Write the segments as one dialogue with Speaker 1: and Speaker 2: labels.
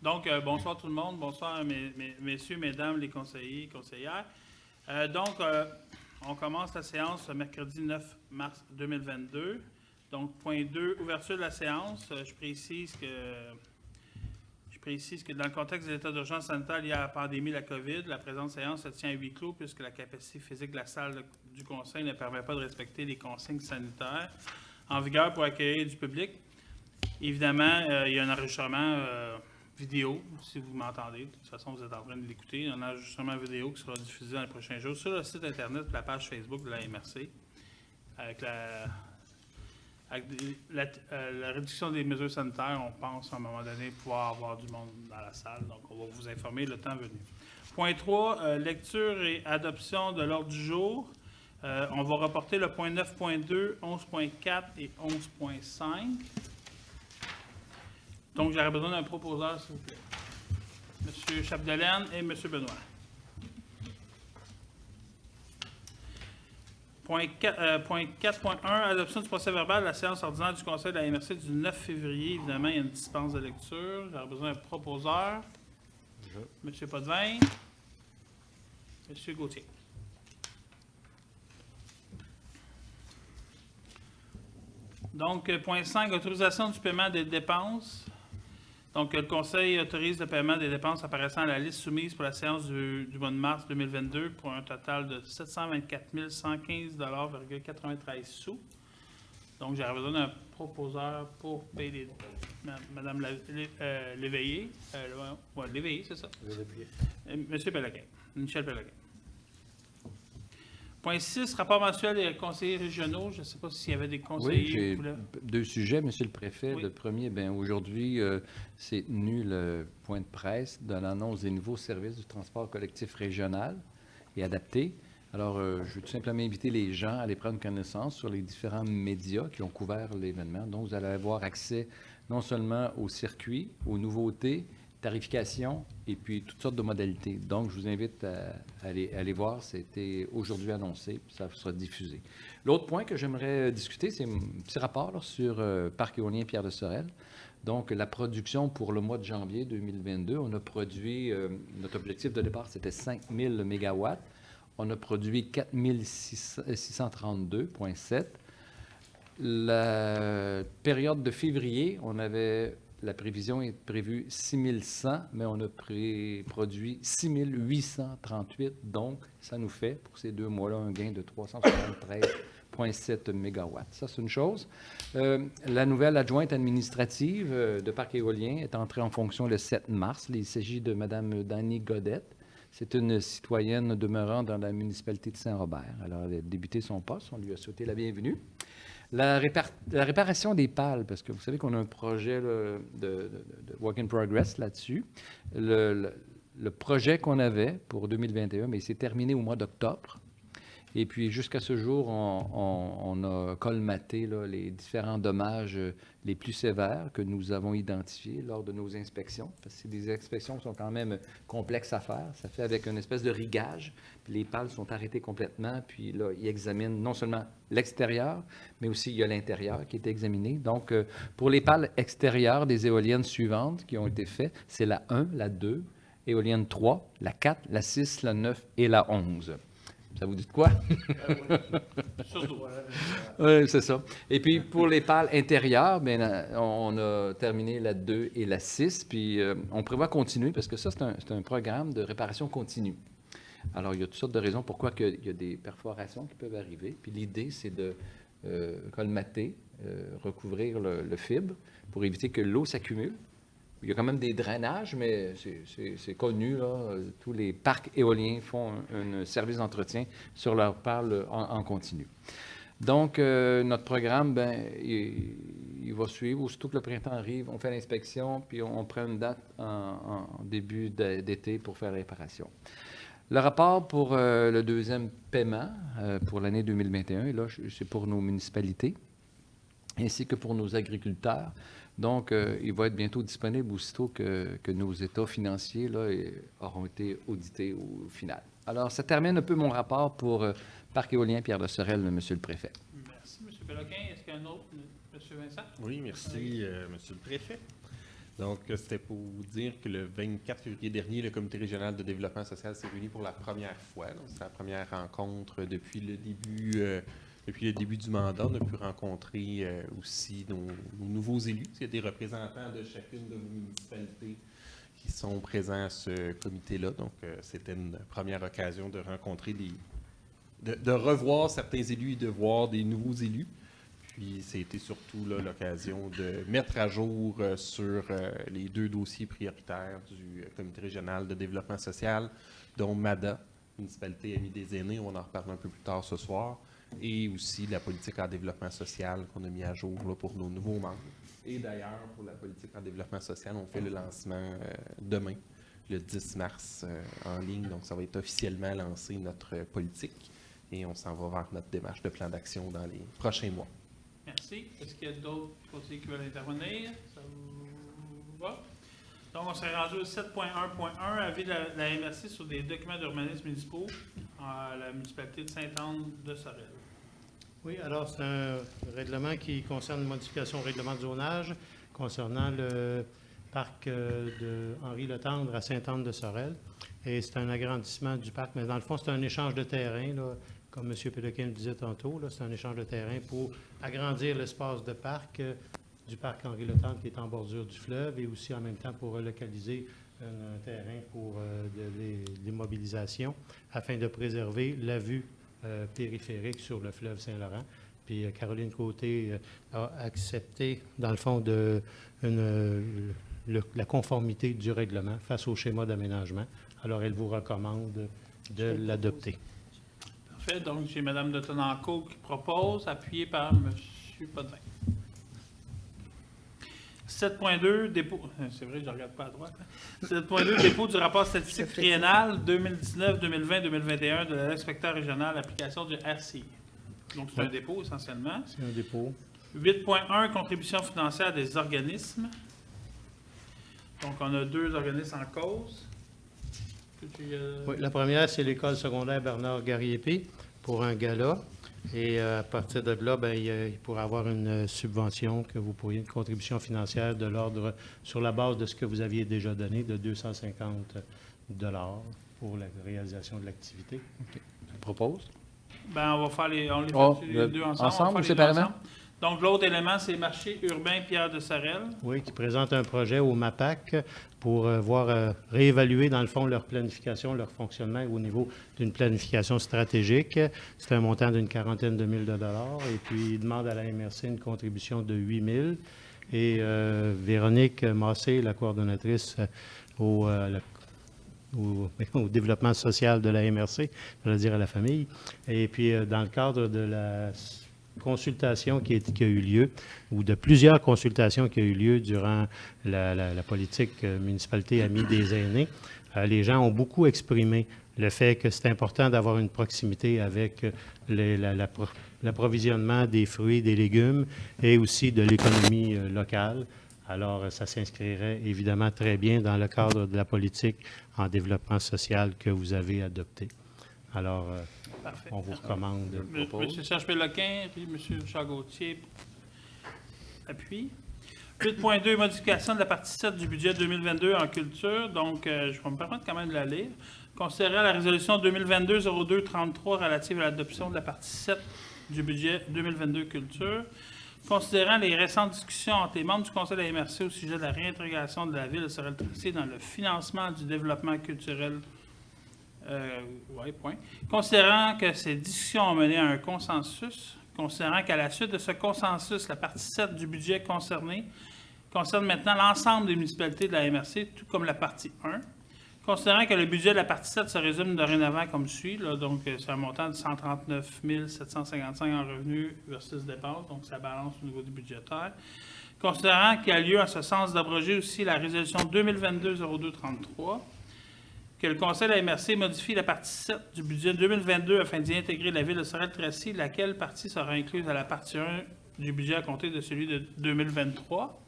Speaker 1: Donc, bonsoir tout le monde. Bonsoir, messieurs, mesdames, les conseillers et conseillères. On commence la séance mercredi 9 mars 2022. Donc, point 2, ouverture de la séance. Je précise que dans le contexte de l'état d'urgence sanitaire lié à la pandémie de la COVID, la présente séance se tient à huis clos puisque la capacité physique de la salle du conseil ne permet pas de respecter les consignes sanitaires en vigueur pour accueillir du public. Évidemment, il y a un enregistrement vidéo, si vous m'entendez. De toute façon, vous êtes en train de l'écouter. Un enregistrement vidéo qui sera diffusé dans les prochains jours sur le site Internet et la page Facebook de la MRC. Avec la réduction des mesures sanitaires, on pense à un moment donné pouvoir avoir du monde dans la salle. Donc, on va vous informer le temps venu. Point 3, lecture et adoption de l'ordre du jour. On va reporter le point 9.2, 11.4 et 11.5. Donc, j'aurais besoin d'un proposeur, s'il vous plaît. M. Chapdelaine et M. Benoît. Point 4.1, adoption du procès-verbal de la séance ordinaire du Conseil de la MRC du 9 février. Évidemment, il y a une dispense de lecture. J'aurais besoin d'un proposeur. M. Potvin. M. Gauthier. Donc, point 5, autorisation du paiement des dépenses. Donc, le Conseil autorise le paiement des dépenses apparaissant à la liste soumise pour la séance du mois de mars 2022 pour un total de 724 115,93 $. Donc, j'aurais besoin d'un proposeur pour payer les Mme Léveillé. Léveillé, c'est ça? Monsieur Péloquin. Michel Péloquin. Point 6, rapport mensuel des conseillers régionaux. Je ne sais pas s'il y avait des conseillers.
Speaker 2: Oui, j'ai deux sujets, Monsieur le Préfet.
Speaker 1: Oui.
Speaker 2: Le premier, aujourd'hui, c'est tenu le point de presse de l'annonce des nouveaux services du transport collectif régional et adapté. Alors, je veux tout simplement inviter les gens à aller prendre connaissance sur les différents médias qui ont couvert l'événement. Donc, vous allez avoir accès non seulement au circuit, aux nouveautés, tarification et puis toutes sortes de modalités. Donc, je vous invite à aller voir. C'était aujourd'hui annoncé, puis ça sera diffusé. L'autre point que j'aimerais discuter, c'est un petit rapport là, sur Parc éolien Pierre de Sorel. Donc, la production pour le mois de janvier 2022, on a produit, notre objectif de départ, c'était 5000 mégawatts. On a produit 4632,7. La période de février, la prévision est prévue 6100, mais on a produit 6838. Donc, ça nous fait, pour ces 2 mois-là, un gain de 373,7 mégawatts. Ça, c'est une chose. La nouvelle adjointe administrative de Parc éolien est entrée en fonction le 7 mars. Il s'agit de Mme Dany Godette. C'est une citoyenne demeurant dans la municipalité de Saint-Robert. Alors, elle a débuté son poste. On lui a souhaité la bienvenue. La réparation des pales, parce que vous savez qu'on a un projet là, de work in progress là-dessus. Le projet qu'on avait pour 2021, mais il s'est terminé au mois d'octobre. Et puis, jusqu'à ce jour, on a colmaté là, les différents dommages les plus sévères que nous avons identifiés lors de nos inspections. Parce que c'est des inspections qui sont quand même complexes à faire. Ça fait avec une espèce de rigage. Puis les pales sont arrêtées complètement. Puis là, ils examinent non seulement l'extérieur, mais aussi il y a l'intérieur qui est examiné. Donc, pour les pales extérieures des éoliennes suivantes qui ont été faites, c'est la 1, la 2, éolienne 3, la 4, la 6, la 9 et la 11. Ça vous dit de quoi?
Speaker 1: Surtout.
Speaker 2: Oui, c'est ça. Et puis, pour les pales intérieures, bien, on a terminé la 2 et la 6, puis on prévoit continuer, parce que ça, c'est un programme de réparation continue. Alors, il y a toutes sortes de raisons pourquoi il y a des perforations qui peuvent arriver. Puis l'idée, c'est de colmater, recouvrir le fibre pour éviter que l'eau s'accumule. Il y a quand même des drainages, mais c'est connu, là. Tous les parcs éoliens font un service d'entretien sur leurs pales en continu. Donc, notre programme, il va suivre. Aussitôt que le printemps arrive, on fait l'inspection, puis on prend une date en début d'été pour faire la réparation. Le rapport pour le deuxième paiement pour l'année 2021, et là, c'est pour nos municipalités, ainsi que pour nos agriculteurs. Donc, il va être bientôt disponible aussitôt que nos états financiers là, auront été audités au final. Alors, ça termine un peu mon rapport pour Parc éolien Pierre de Sorel, Monsieur le Préfet.
Speaker 1: Merci, M. Péloquin. Est-ce qu'il y a un autre, M. Vincent?
Speaker 3: Oui, merci, Monsieur le Préfet. Donc, c'était pour vous dire que le 24 février dernier, le Comité régional de développement social s'est réuni pour la première fois. C'est la première rencontre depuis le début du mandat. On a pu rencontrer aussi nos nouveaux élus. Il y a des représentants de chacune de vos municipalités qui sont présents à ce comité-là. Donc, c'était une première occasion de rencontrer de revoir certains élus et de voir des nouveaux élus. Puis, c'était surtout là, l'occasion de mettre à jour sur les 2 dossiers prioritaires du Comité régional de développement social, dont MADA, municipalité amie des aînés, on en reparle un peu plus tard ce soir, et aussi la politique en développement social qu'on a mis à jour là, pour nos nouveaux membres. Et d'ailleurs, pour la politique en développement social, on fait le lancement demain, le 10 mars, en ligne. Donc, ça va être officiellement lancé, notre politique, et on s'en va vers notre démarche de plan d'action dans les prochains mois.
Speaker 1: Merci. Est-ce qu'il y a d'autres côtés qui veulent intervenir? Ça vous va? Donc, on s'est rendu au 7.1.1, avis de la MRC sur des documents d'urbanisme municipaux à la municipalité de Sainte-Anne-de-Sorel.
Speaker 4: Oui, alors c'est un règlement qui concerne une modification au règlement de zonage concernant le parc de Henri Letendre à Sainte-Anne-de-Sorel. Et c'est un agrandissement du parc, mais dans le fond, c'est un échange de terrain, là, comme M. Péloquin le disait tantôt. C'est un échange de terrain pour agrandir l'espace de parc du parc Henri Letendre qui est en bordure du fleuve et aussi en même temps pour relocaliser un terrain pour de l'immobilisation afin de préserver la vue périphérique sur le fleuve Saint-Laurent. Puis Caroline Côté a accepté, dans le fond, la conformité du règlement face au schéma d'aménagement. Alors, elle vous recommande de l'adopter.
Speaker 1: Parfait. Donc, j'ai Mme de Tonancourt qui propose, appuyée par M. Potvin. 7.2, dépôt. C'est vrai, je ne regarde pas à droite. 7.2, dépôt du rapport statistique triennal 2019, 2020, 2021 de l'inspecteur régional, application du RCI. Donc, c'est un dépôt essentiellement.
Speaker 4: C'est un dépôt.
Speaker 1: 8.1, contribution financière des organismes. Donc, on a 2 organismes en cause.
Speaker 4: Oui, la première, c'est l'école secondaire Bernard Garriépé pour un gala. Et à partir de là, bien, il pourrait avoir une subvention que vous pourriez, une contribution financière de l'ordre, sur la base de ce que vous aviez déjà donné, de 250 $ pour la réalisation de l'activité.
Speaker 2: Okay. Je propose.
Speaker 1: Bien, on va faire les deux ensemble.
Speaker 2: Ensemble ou séparément?
Speaker 1: Donc, l'autre élément, c'est marché urbain Pierre de Sorel.
Speaker 4: Oui, qui présente un projet au MAPAC pour réévaluer, dans le fond, leur planification, leur fonctionnement au niveau d'une planification stratégique. C'est un montant d'une quarantaine de mille de dollars. Et puis, il demande à la MRC une contribution de 8 000. Et Véronique Massé, la coordonnatrice au développement social de la MRC, je veux dire à la famille. Et puis, dans le cadre de la consultation qui a eu lieu, ou de plusieurs consultations qui ont eu lieu durant la politique municipalité amie des aînés, les gens ont beaucoup exprimé le fait que c'est important d'avoir une proximité avec l'approvisionnement des fruits et des légumes et aussi de l'économie locale. Alors, ça s'inscrirait évidemment très bien dans le cadre de la politique en développement social que vous avez adoptée. Alors,
Speaker 1: parfait.
Speaker 4: On vous recommande.
Speaker 1: M. Serge Péloquin et M. Richard Gauthier appuient. 8.2, modification de la partie 7 du budget 2022 en culture. Donc, je vais me permettre quand même de la lire. Considérant la résolution 2022-02-33 relative à l'adoption de la partie 7 du budget 2022 culture, considérant les récentes discussions entre les membres du Conseil de la MRC au sujet de la réintégration de la ville de Sorel-Tracy dans le financement du développement culturel. Point. Considérant que ces discussions ont mené à un consensus, considérant qu'à la suite de ce consensus, la partie 7 du budget concerne maintenant l'ensemble des municipalités de la MRC, tout comme la partie 1. Considérant que le budget de la partie 7 se résume dorénavant comme suit, là, donc c'est un montant de 139 755 en revenus versus dépenses, donc ça balance au niveau du budgétaire. Considérant qu'il y a lieu en ce sens d'abroger aussi la résolution 2022-02-33, que le Conseil de la MRC modifie la partie 7 du budget 2022 afin d'y intégrer la ville de Sorel-Tracy, laquelle partie sera incluse à la partie 1 du budget à compter de celui de 2023.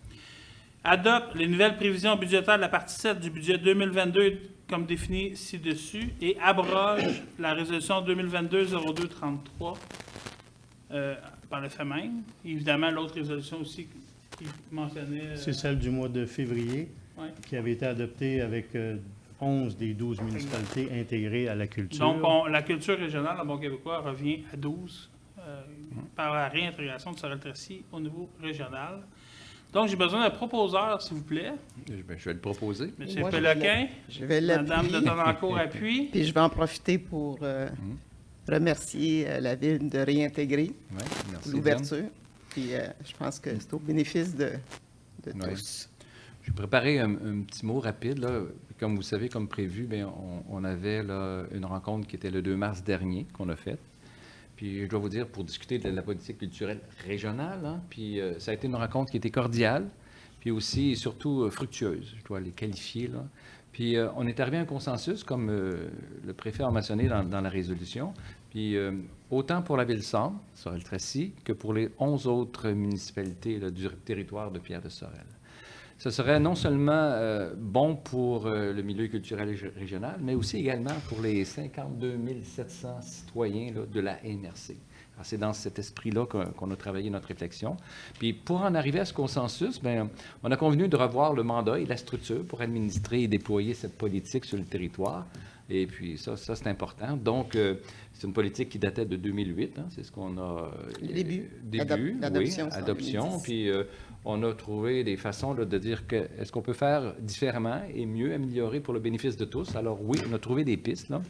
Speaker 1: Adopte les nouvelles prévisions budgétaires de la partie 7 du budget 2022 comme défini ci-dessus et abroge la résolution 2022-02-33 par le fait même. Évidemment, l'autre résolution aussi qui mentionnait...
Speaker 4: C'est celle du mois de février
Speaker 1: Ouais.
Speaker 4: qui avait été adoptée avec 11 des 12 municipalités intégrées à la culture.
Speaker 1: Donc, la culture régionale en bon québécois revient à 12 par la réintégration de Sorel-Tracy au niveau régional. Donc, j'ai besoin d'un proposeur, s'il vous plaît.
Speaker 2: Je vais le proposer.
Speaker 1: M.
Speaker 5: Moi,
Speaker 1: Péloquin,
Speaker 5: Je vais
Speaker 1: Madame de
Speaker 5: l'appuyer.
Speaker 1: Tonnancourt appuie.
Speaker 5: Puis je vais en profiter pour remercier la Ville de réintégrer
Speaker 2: Ouais, merci.
Speaker 5: l'ouverture. Puis je pense que c'est au bénéfice de
Speaker 2: Ouais.
Speaker 5: tous.
Speaker 2: J'ai préparé un petit mot rapide. Là. Comme vous savez, comme prévu, bien, on avait là, une rencontre qui était le 2 mars dernier qu'on a faite. Puis je dois vous dire, pour discuter de la politique culturelle régionale, hein, puis ça a été une rencontre qui était cordiale, puis aussi et surtout fructueuse, je dois les qualifier. Là. Puis on est arrivé à un consensus, comme le préfet a mentionné dans la résolution, puis autant pour la Ville-Centre, Sorel-Tracy, que pour les 11 autres municipalités là, du territoire de Pierre-de-Sorel. Ce serait non seulement bon pour le milieu culturel régional, mais aussi également pour les 52 700 citoyens là, de la MRC. Alors, c'est dans cet esprit-là qu'on a travaillé notre réflexion. Puis pour en arriver à ce consensus, bien, on a convenu de revoir le mandat et la structure pour administrer et déployer cette politique sur le territoire. Et puis ça c'est important. Donc, c'est une politique qui datait de 2008. Hein, c'est ce qu'on a...
Speaker 5: Le début.
Speaker 2: L'adoption,
Speaker 5: c'est en
Speaker 2: adoption.
Speaker 5: 2010.
Speaker 2: Puis on a trouvé des façons là, de dire que est-ce qu'on peut faire différemment et mieux améliorer pour le bénéfice de tous. Alors oui, on a trouvé des pistes. Là.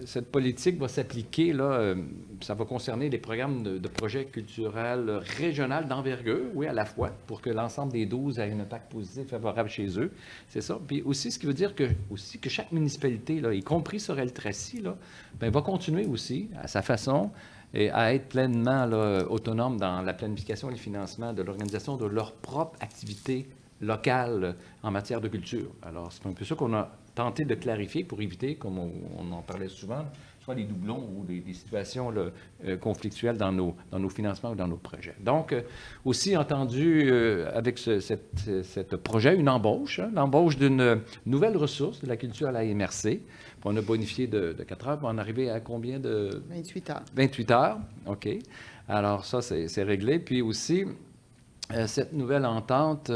Speaker 2: Cette politique va s'appliquer, là, ça va concerner les programmes de projets culturels régionaux d'envergure, oui, à la fois, pour que l'ensemble des 12 ait un impact positif favorable chez eux. C'est ça. Puis aussi, ce qui veut dire que chaque municipalité, là, y compris Sorel-Tracy, là, bien, va continuer aussi, à sa façon, et à être pleinement là, autonome dans la planification et le financement de l'organisation de leur propre activité locale en matière de culture. Alors, c'est un peu ça qu'on a tenté de clarifier pour éviter, comme on en parlait souvent, soit des doublons ou des situations là, conflictuelles dans nos financements ou dans nos projets. Donc, aussi entendu avec ce projet, une embauche, hein, l'embauche d'une nouvelle ressource de la culture à la MRC. On a bonifié de 4 heures pour en arriver à combien de...
Speaker 5: 28 heures.
Speaker 2: 28 heures, OK. Alors ça, c'est réglé. Puis aussi, cette nouvelle entente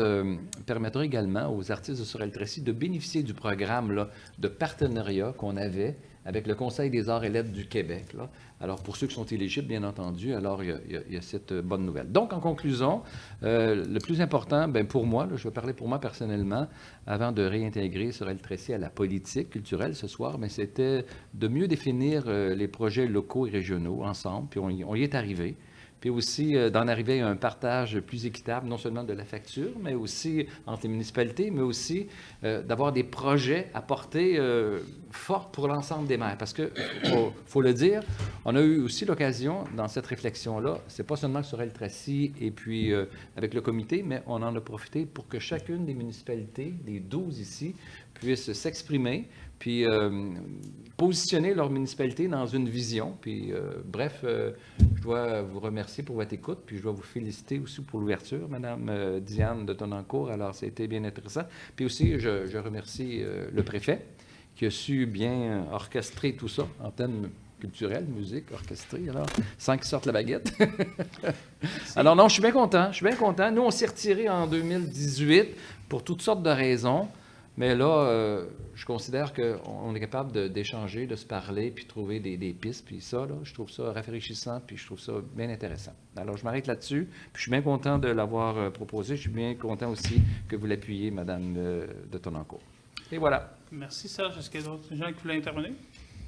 Speaker 2: permettra également aux artistes de Sorel-Tracy de bénéficier du programme là, de partenariat qu'on avait avec le Conseil des arts et lettres du Québec. Là. Alors, pour ceux qui sont éligibles, bien entendu, alors il y a cette bonne nouvelle. Donc, en conclusion, le plus important, bien, pour moi, là, je vais parler pour moi personnellement, avant de réintégrer Sorel-Tracy à la politique culturelle ce soir, bien, c'était de mieux définir les projets locaux et régionaux ensemble, puis on y est arrivé. Puis aussi d'en arriver à un partage plus équitable, non seulement de la facture, mais aussi entre les municipalités, mais aussi d'avoir des projets à portée forte pour l'ensemble des maires. Parce que, faut le dire, on a eu aussi l'occasion, dans cette réflexion-là, c'est pas seulement Sorel-Tracy et puis avec le comité, mais on en a profité pour que chacune des municipalités, les 12 ici, puissent s'exprimer, puis positionner leur municipalité dans une vision. Puis, bref, je dois vous remercier pour votre écoute, puis je dois vous féliciter aussi pour l'ouverture, Madame Diane de Tonnancourt. Alors, ça a été bien intéressant. Puis aussi, je remercie le préfet qui a su bien orchestrer tout ça en termes culturels, musique, orchestrée, alors, sans qu'il sorte la baguette. Alors non, je suis bien content, Nous, on s'est retirés en 2018 pour toutes sortes de raisons. Mais là, je considère qu'on est capable d'échanger, de se parler, puis de trouver des pistes. Puis ça, là, je trouve ça rafraîchissant, puis je trouve ça bien intéressant. Alors, je m'arrête là-dessus. Puis je suis bien content de l'avoir proposé. Je suis bien content aussi que vous l'appuyiez, Madame de Tonnancourt. Et voilà.
Speaker 1: Merci, Serge. Est-ce qu'il y a d'autres gens qui voulaient intervenir?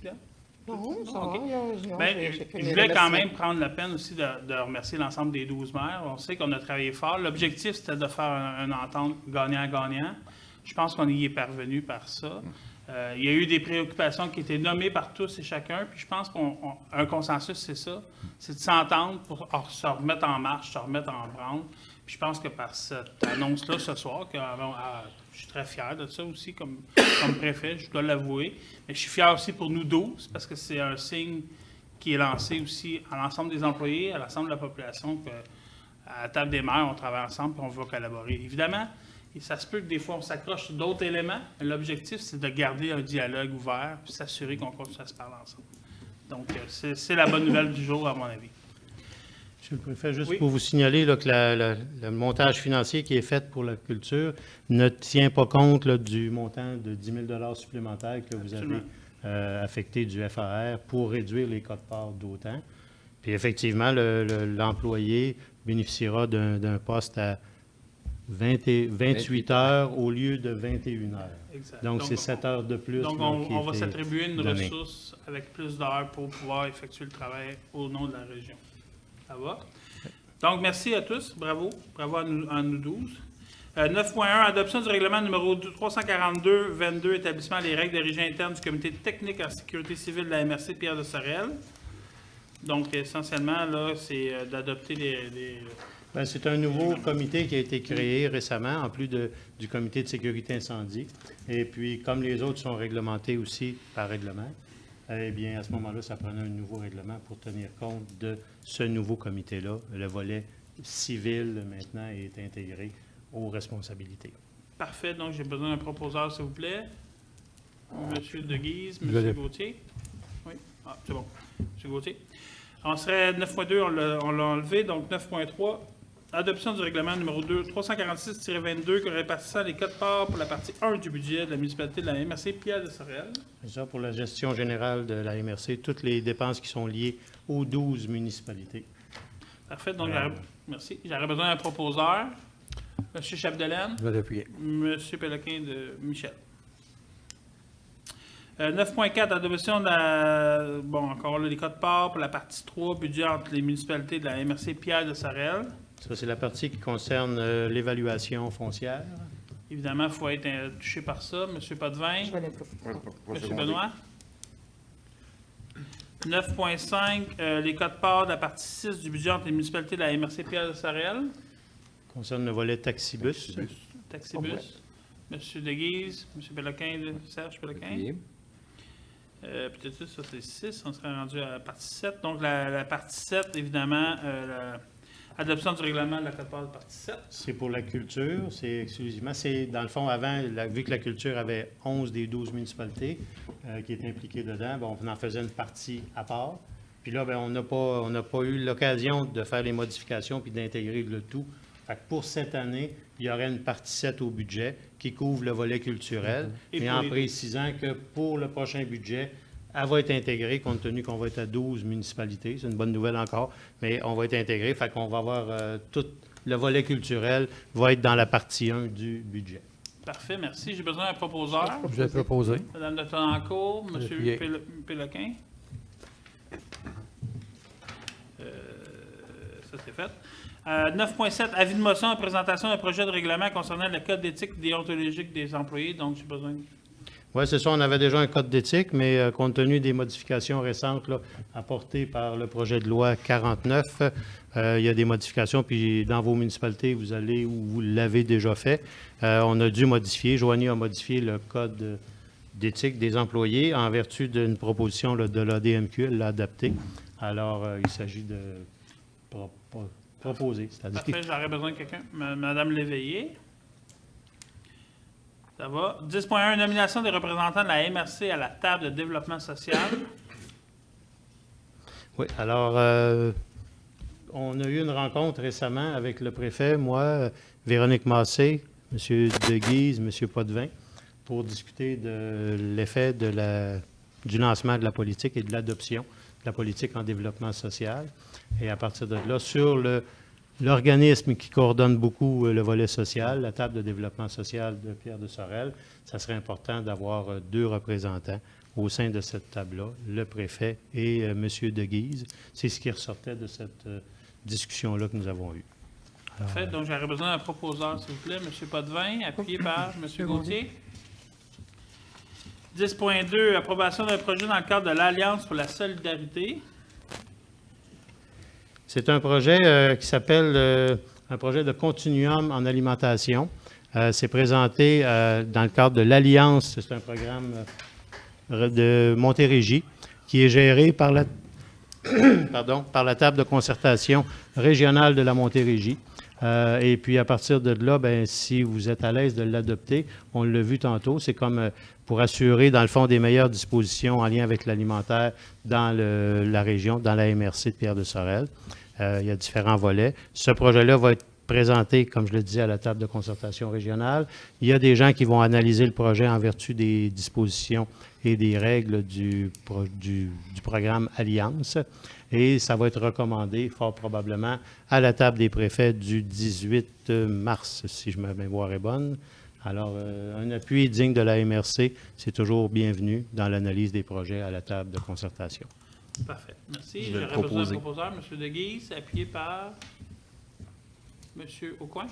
Speaker 1: Bien.
Speaker 5: Non, ça
Speaker 1: OK.
Speaker 5: va.
Speaker 1: Bien, je voulais quand même prendre la peine aussi de remercier l'ensemble des 12 maires. On sait qu'on a travaillé fort. L'objectif, c'était de faire une entente gagnant-gagnant. Je pense qu'on y est parvenu par ça. Il y a eu des préoccupations qui étaient nommées par tous et chacun, puis je pense qu'un consensus, c'est ça, c'est de s'entendre pour se remettre en marche, se remettre en branle. Puis je pense que par cette annonce-là ce soir, je suis très fier de ça aussi comme préfet, je dois l'avouer. Mais je suis fier aussi pour nous 12, parce que c'est un signe qui est lancé aussi à l'ensemble des employés, à l'ensemble de la population, qu'à la table des maires, on travaille ensemble et on va collaborer. Évidemment, et ça se peut que des fois, on s'accroche sur d'autres éléments. L'objectif, c'est de garder un dialogue ouvert et s'assurer qu'on continue à se parler ensemble. Donc, c'est la bonne nouvelle du jour, à mon avis.
Speaker 4: Monsieur le Préfet, juste
Speaker 1: Oui.
Speaker 4: pour vous signaler là, que le montage financier qui est fait pour la culture ne tient pas compte là, du montant de 10 000 supplémentaires que vous avez
Speaker 1: Absolument.
Speaker 4: affecté du FAR pour réduire les quotes-parts d'autant. Puis effectivement, l'employé bénéficiera d'un poste à 28 heures au lieu de 21 heures.
Speaker 1: Exact.
Speaker 4: Donc, c'est 7 heures de plus.
Speaker 1: Donc,
Speaker 4: là, qui
Speaker 1: on va
Speaker 4: étaient
Speaker 1: s'attribuer une
Speaker 4: données.
Speaker 1: ressource avec plus d'heures pour pouvoir effectuer le travail au nom de la région. Ça va? Donc, merci à tous. Bravo. Bravo à nous 12. 9.1, adoption du règlement numéro 342-22, établissement des règles de régie interne du comité technique en sécurité civile de la MRC Pierre de Sorel. Donc, essentiellement, là, c'est d'adopter
Speaker 4: Ben, c'est un nouveau comité qui a été créé récemment, en plus du comité de sécurité incendie. Et puis, comme les autres sont réglementés aussi par règlement, eh bien, à ce moment-là, ça prenait un nouveau règlement pour tenir compte de ce nouveau comité-là. Le volet civil, maintenant, est intégré aux responsabilités.
Speaker 1: Parfait. Donc, j'ai besoin d'un proposeur, s'il vous plaît. Monsieur De Guise,
Speaker 6: Je
Speaker 1: Monsieur
Speaker 6: l'ai.
Speaker 1: Gauthier. Oui. Ah, c'est bon. Monsieur Gauthier. On serait 9.2, on l'a enlevé. Donc, 9.3, adoption du règlement numéro 346-22, répartissant les cotes-parts pour la partie 1 du budget de la municipalité de la MRC Pierre de Sorel.
Speaker 4: C'est ça pour la gestion générale de la MRC, toutes les dépenses qui sont liées aux 12 municipalités.
Speaker 1: Parfait. Donc, merci. J'aurais besoin d'un proposeur. Monsieur Chapdelaine.
Speaker 6: Je vais l'appuyer.
Speaker 1: Monsieur Péloquin de Michel. 9.4, adoption de la... Bon, encore là, les cotes-parts pour la partie 3, budget entre les municipalités de la MRC Pierre de Sorel.
Speaker 4: Ça, c'est la partie qui concerne l'évaluation foncière.
Speaker 1: Évidemment, il faut être touché par ça. Monsieur Potvin.
Speaker 5: Je vais l'improviser.
Speaker 1: Monsieur Benoît. 9.5, les cotes-parts de la partie 6 du budget entre les municipalités de la MRC Pierre de Sorel.
Speaker 4: Concerne le volet taxibus.
Speaker 1: Taxibus. Monsieur De Guise, Monsieur Péloquin, Serge Péloquin.
Speaker 2: Appuyé.
Speaker 1: Peut-être ça, c'est 6. On serait rendu à la partie 7. Donc, la partie 7, évidemment, adoption du règlement de la cote-part de partie 7.
Speaker 4: C'est pour la culture, c'est exclusivement. C'est, dans le fond, avant, vu que la culture avait 11 des 12 municipalités qui étaient impliquées dedans, ben, on en faisait une partie à part. Puis là, ben, on n'a pas eu l'occasion de faire les modifications puis d'intégrer le tout. Fait que pour cette année, il y aurait une partie 7 au budget qui couvre le volet culturel,
Speaker 1: Et
Speaker 4: mais
Speaker 1: pour
Speaker 4: en
Speaker 1: les-
Speaker 4: précisant que pour le prochain budget, elle va être intégrée, compte tenu qu'on va être à 12 municipalités. C'est une bonne nouvelle encore, mais on va être intégré. Fait qu'on va avoir tout le volet culturel va être dans la partie 1 du budget.
Speaker 1: Parfait, merci. J'ai besoin d'un proposeur.
Speaker 6: Je vais proposer.
Speaker 1: Madame de Tonancourt, Monsieur
Speaker 6: Appuyé.
Speaker 1: Péloquin. Ça, c'est fait. 9.7, avis de motion en présentation d'un projet de règlement concernant le code d'éthique déontologique des employés. Donc, j'ai besoin...
Speaker 4: Oui, c'est ça. On avait déjà un code d'éthique, mais compte tenu des modifications récentes là, apportées par le projet de loi 49, il y a des modifications. Puis dans vos municipalités, vous allez ou vous l'avez déjà fait. On a dû modifier. Joanie a modifié le code d'éthique des employés en vertu d'une proposition là, de l'ADMQ. Elle l'a adapté. Alors, il s'agit de proposer. C'est-à-dire
Speaker 1: Parfait, j'aurais besoin de quelqu'un. Madame Léveillé. Ça va. 10.1, nomination des représentants de la MRC à la table de développement social.
Speaker 4: Oui, alors, on a eu une rencontre récemment avec le préfet, moi, Véronique Massé, M. De Guise, M. Potvin, pour discuter de l'effet du lancement de la politique et de l'adoption de la politique en développement social. Et à partir de là, sur l'organisme qui coordonne beaucoup le volet social, la table de développement social de Pierre de Sorel, ça serait important d'avoir 2 représentants au sein de cette table-là, le préfet et M. De Guise. C'est ce qui ressortait de cette discussion-là que nous avons eue. Alors,
Speaker 1: Parfait, donc j'aurais besoin d'un proposeur, s'il vous plaît. M. Potvin, appuyé par M. Gauthier. 10.2, approbation d'un projet dans le cadre de l'Alliance pour la solidarité.
Speaker 4: c'est un projet qui s'appelle un projet de continuum en alimentation. C'est présenté dans le cadre de l'Alliance. C'est un programme de Montérégie qui est géré par la, par la table de concertation régionale de la Montérégie. Et puis, à partir de là, ben, si vous êtes à l'aise de l'adopter, on l'a vu tantôt, c'est comme pour assurer, dans le fond, des meilleures dispositions en lien avec l'alimentaire dans la région, dans la MRC de Pierre de Sorel. Il y a différents volets. Ce projet-là va être présenté, comme je le disais, à la table de concertation régionale. Il y a des gens qui vont analyser le projet en vertu des dispositions et des règles du programme Alliance. Et ça va être recommandé, fort probablement, à la table des préfets du 18 mars, si ma mémoire est bonne. Alors, un appui digne de la MRC, c'est toujours bienvenu dans l'analyse des projets à la table de concertation.
Speaker 1: Parfait. Merci.
Speaker 3: Je vais le
Speaker 1: J'aurais besoin d'un
Speaker 3: proposer.
Speaker 1: proposeur, M. De Guise, appuyé par M. Aucoin.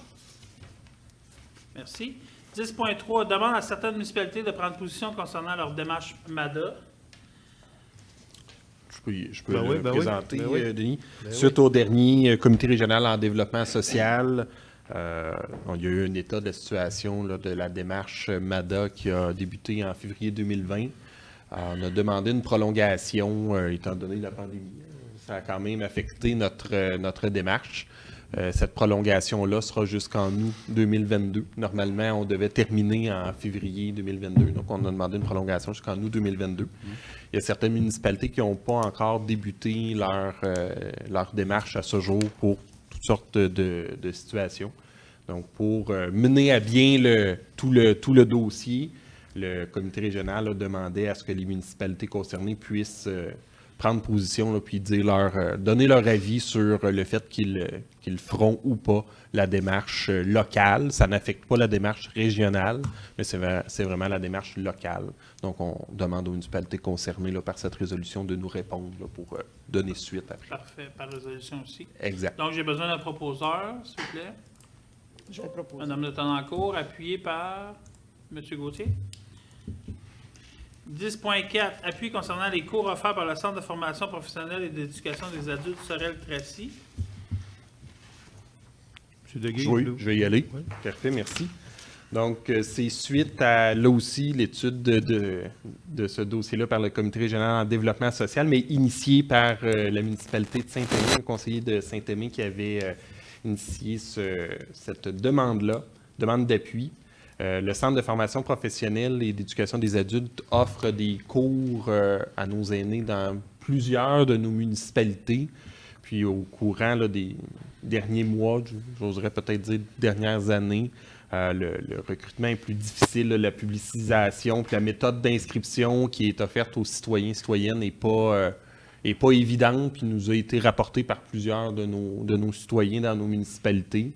Speaker 1: Merci. 10.3, demande à certaines municipalités de prendre position concernant leur démarche MADA.
Speaker 3: Je peux
Speaker 4: Ben
Speaker 3: le
Speaker 4: oui, ben oui,
Speaker 3: présenter,
Speaker 4: ben oui.
Speaker 3: Denis.
Speaker 4: Ben
Speaker 3: Suite au dernier comité régional en développement social, il y a eu un état de la situation là, de la démarche MADA qui a débuté en février 2020. On a demandé une prolongation, étant donné la pandémie. Ça a quand même affecté notre démarche. Cette prolongation-là sera jusqu'en août 2022. Normalement, on devait terminer en février 2022. Donc, on a demandé une prolongation jusqu'en août 2022. Il y a certaines municipalités qui n'ont pas encore débuté leur démarche à ce jour pour toutes sortes de situations. Donc, pour mener à bien tout le dossier, le comité régional a demandé à ce que les municipalités concernées puissent prendre position là, puis donner leur avis sur le fait qu'ils feront ou pas la démarche locale. Ça n'affecte pas la démarche régionale, mais c'est vraiment la démarche locale. Donc, on demande aux municipalités concernées là, par cette résolution de nous répondre là, pour donner suite après.
Speaker 1: Parfait, par résolution aussi.
Speaker 3: Exact.
Speaker 1: Donc, j'ai besoin d'un proposeur, s'il vous plaît.
Speaker 5: Je vais proposer.
Speaker 1: Madame de Tonnancourt, appuyé par M. Gauthier. 10.4, appui concernant les cours offerts par le Centre de formation professionnelle et d'éducation des adultes Sorel-Tracy.
Speaker 4: M. De Guise,
Speaker 3: Oui, je vais y aller.
Speaker 4: Oui.
Speaker 3: Parfait, merci. Donc, c'est suite à, là aussi, l'étude de ce dossier-là par le Comité régional en développement social, mais initié par la municipalité de Saint-Aimé, le conseiller de Saint-Aimé qui avait initié cette demande-là, demande d'appui. Le Centre de formation professionnelle et d'éducation des adultes offre des cours à nos aînés dans plusieurs de nos municipalités. Puis au courant là, des derniers mois, j'oserais peut-être dire dernières années, le recrutement est plus difficile, là, la publicisation, puis la méthode d'inscription qui est offerte aux citoyens et citoyennes n'est pas évidente, puis nous a été rapportée par plusieurs de nos citoyens dans nos municipalités.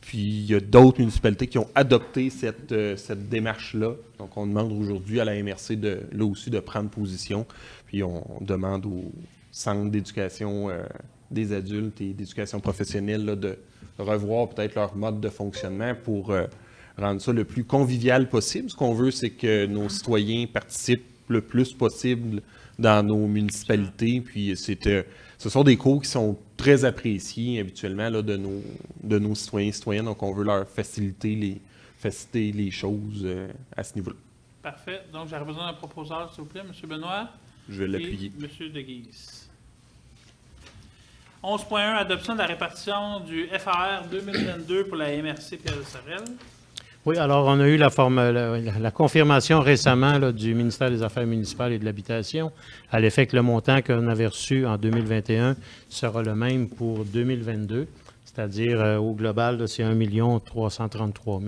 Speaker 3: Puis il y a d'autres municipalités qui ont adopté cette démarche-là. Donc on demande aujourd'hui à la MRC là aussi de prendre position. Puis on demande au Centre d'éducation des adultes et d'éducation professionnelle là, de revoir peut-être leur mode de fonctionnement pour rendre ça le plus convivial possible. Ce qu'on veut, c'est que nos citoyens participent le plus possible dans nos municipalités. Puis ce sont des cours qui sont très appréciés habituellement là, de nos citoyens et citoyennes. Donc, on veut leur faciliter les choses à ce niveau-là.
Speaker 1: Parfait. Donc, j'aurais besoin d'un proposeur, s'il vous plaît, M. Benoît.
Speaker 3: Je vais l'appuyer.
Speaker 1: M. De Guise. 11.1, adoption de la répartition du FAR 2022 pour la MRC Pierre de Sorel.
Speaker 4: Oui, alors on a eu la confirmation récemment là, du ministère des Affaires municipales et de l'Habitation à l'effet que le montant qu'on avait reçu en 2021 sera le même pour 2022, c'est-à-dire au global, là, c'est 1 333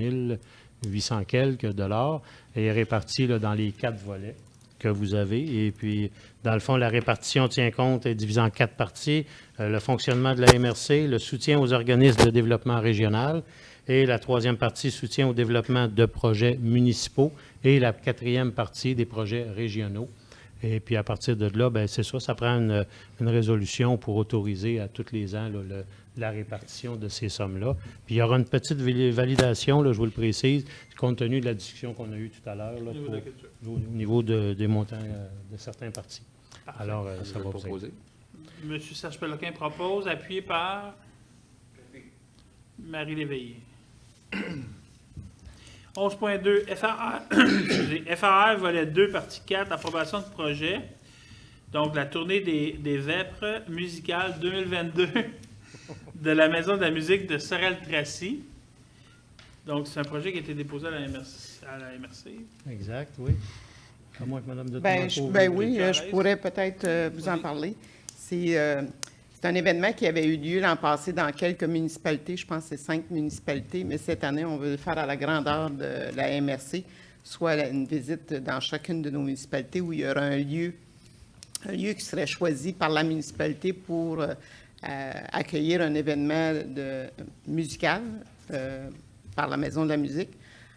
Speaker 4: 800 quelques dollars et réparti là, dans les 4 volets que vous avez. Et puis, dans le fond, la répartition tient compte est divisée en 4 parties. Le fonctionnement de la MRC, le soutien aux organismes de développement régional, et la 3e partie, soutien au développement de projets municipaux, et la 4e partie, des projets régionaux. Et puis, à partir de là, bien, c'est ça prend une résolution pour autoriser à tous les ans là, la répartition de ces sommes-là. Puis, il y aura une petite validation, là, je vous le précise, compte tenu de la discussion qu'on a eue tout à l'heure, là, au niveau des montants de certains partis.
Speaker 1: Parfait.
Speaker 4: Alors,
Speaker 2: Je
Speaker 4: ça
Speaker 2: vais
Speaker 4: va
Speaker 2: le
Speaker 4: vous aider.
Speaker 2: proposer.
Speaker 1: M. Serge Péloquin propose, appuyé par Marie Léveillé. 11.2, FAR, volet 2, partie 4, approbation de projet. Donc, la tournée des Vêpres musicales 2022 de la Maison de la musique de Sorel-Tracy. Donc, c'est un projet qui a été déposé à la MRC.
Speaker 4: Exact, oui. À moins que Mme de
Speaker 5: Ben
Speaker 4: Tonnancourt
Speaker 5: oui,
Speaker 1: vous êtes à
Speaker 5: je
Speaker 1: l'aise?
Speaker 5: pourrais peut-être vous en
Speaker 1: Vas-y.
Speaker 5: parler. C'est C'est un événement qui avait eu lieu l'an passé dans quelques municipalités. Je pense que c'est 5 municipalités, mais cette année, on veut le faire à la grandeur de la MRC, soit une visite dans chacune de nos municipalités où il y aura un lieu qui serait choisi par la municipalité pour accueillir un événement musical par la Maison de la musique,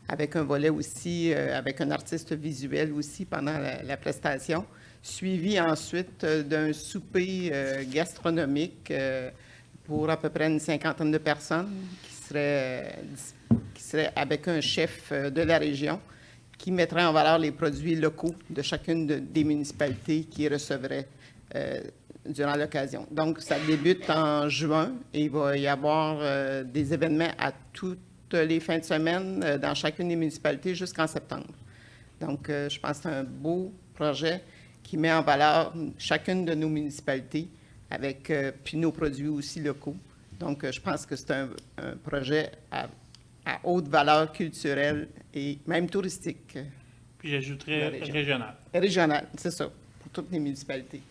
Speaker 5: avec un volet aussi, avec un artiste visuel aussi pendant la prestation, suivi ensuite d'un souper gastronomique pour à peu près une 50aine de personnes qui serait avec un chef de la région qui mettrait en valeur les produits locaux de chacune des municipalités qui recevraient durant l'occasion. Donc, ça débute en juin et il va y avoir des événements à toutes les fins de semaine dans chacune des municipalités jusqu'en septembre. Donc, je pense que c'est un beau projet qui met en valeur chacune de nos municipalités avec puis nos produits aussi locaux. Donc, je pense que c'est un projet à haute valeur culturelle et même touristique.
Speaker 1: Puis j'ajouterais régional.
Speaker 5: Régional, c'est ça, pour toutes les municipalités.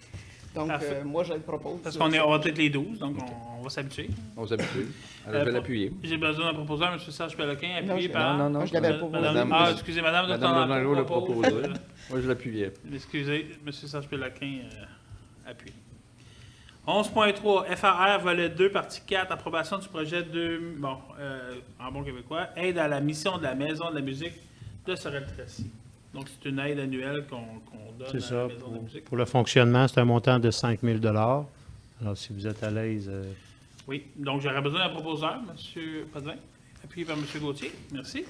Speaker 5: Donc,
Speaker 1: Parfait.
Speaker 5: moi, je le propose.
Speaker 1: Parce qu'on va être les 12, donc on va s'habituer.
Speaker 2: On s'habitue. Alors, je vais l'appuyer.
Speaker 1: J'ai besoin d'un proposeur, M. Serge Péloquin, appuyé par...
Speaker 2: Non,
Speaker 5: Moi, je l'avais proposé.
Speaker 1: Excusez, Madame
Speaker 2: Madame Donalo le
Speaker 1: propose.
Speaker 2: proposait. Moi, je l'appuyais.
Speaker 1: Excusez, M. Serge Péloquin appuie. 11.3, FAR, volet 2, partie 4, approbation du projet en bon québécois, aide à la mission de la Maison de la musique de Sorel-Tracy. Donc, c'est une aide annuelle qu'on donne
Speaker 4: C'est
Speaker 1: à
Speaker 4: ça.
Speaker 1: la Maison de la musique.
Speaker 4: Pour le fonctionnement, c'est un montant de 5 000 $. Alors, si vous êtes à l'aise...
Speaker 1: Oui, donc j'aurais besoin d'un proposeur, M. Potvin, appuyé par M. Gauthier. Merci.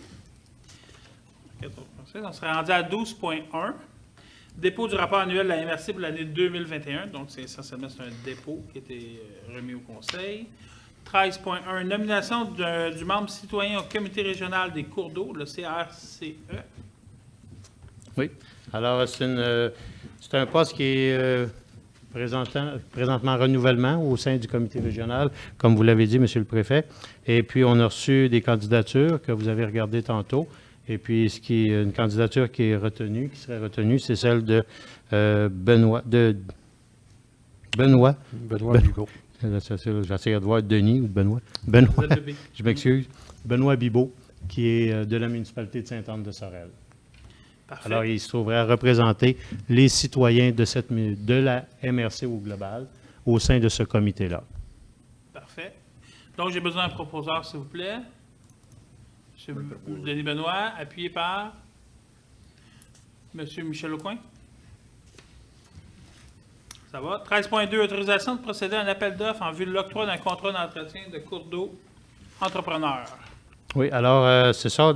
Speaker 1: On serait rendu à 12.1. Dépôt du rapport annuel de la MRC pour l'année 2021. Donc, c'est essentiellement un dépôt qui a été remis au Conseil. 13.1. Nomination du membre citoyen au comité régional des cours d'eau, le CRCE.
Speaker 4: Oui. Alors, c'est un poste qui est présentement en renouvellement au sein du comité régional, comme vous l'avez dit, Monsieur le Préfet. Et puis, on a reçu des candidatures que vous avez regardées tantôt. Et puis, une candidature qui serait retenue, c'est celle de Benoît
Speaker 2: Bigot.
Speaker 4: J'essaie de voir Denis ou Benoît. Benoît, je m'excuse. Benoît Bibeau, qui est de la municipalité de Sainte-Anne-de-Sorel.
Speaker 1: Parfait.
Speaker 4: Alors, il se trouverait à représenter les citoyens de la MRC au global au sein de ce comité-là.
Speaker 1: Parfait. Donc, j'ai besoin d'un proposeur, s'il vous plaît. M. Denis Benoît, appuyé par M. Michel Aucoin. Ça va. 13.2, autorisation de procéder à un appel d'offres en vue de l'octroi d'un contrat d'entretien de cours d'eau entrepreneur.
Speaker 4: Oui, alors c'est ça.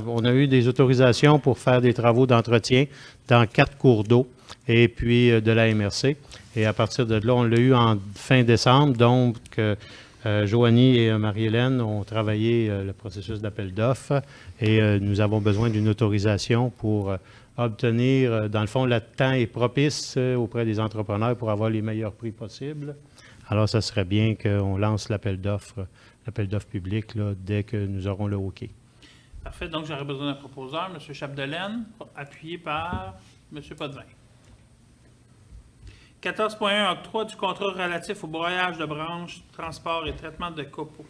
Speaker 4: On a eu des autorisations pour faire des travaux d'entretien dans 4 cours d'eau et puis de la MRC. Et à partir de là, on l'a eu en fin décembre. Donc, Joanie et Marie-Hélène ont travaillé le processus d'appel d'offres et nous avons besoin d'une autorisation pour obtenir, dans le fond, le temps est propice auprès des entrepreneurs pour avoir les meilleurs prix possibles. Alors, ça serait bien qu'on lance l'appel d'offres public là, dès que nous aurons le OK.
Speaker 1: Parfait. Donc, j'aurais besoin d'un proposeur, M. Chapdelaine, appuyé par M. Potvin. 14.1, octroi du contrat relatif au broyage de branches, transport et traitement de copeaux,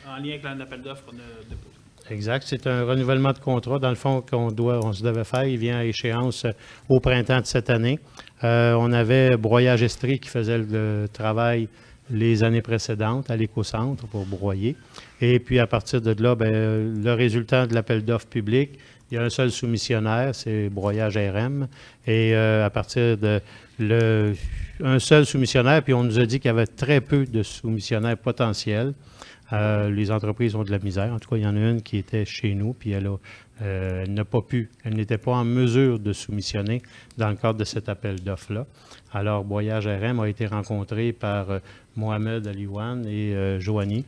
Speaker 1: en lien avec l'appel d'offres qu'on a déposé.
Speaker 4: Exact. C'est un renouvellement de contrat, dans le fond, on se devait faire. Il vient à échéance au printemps de cette année. On avait Broyage Estrie qui faisait le travail les années précédentes à l'éco-centre pour broyer. Et puis, à partir de là, le résultat de l'appel d'offres public, il y a un seul soumissionnaire, c'est Broyage RM. Et à partir de un seul soumissionnaire, puis on nous a dit qu'il y avait très peu de soumissionnaires potentiels. Les entreprises ont de la misère. En tout cas, il y en a une qui était chez nous, puis elle n'était pas en mesure de soumissionner dans le cadre de cet appel d'offres-là. Alors, Broyage RM a été rencontré par Mohamed Aliouane et Joanie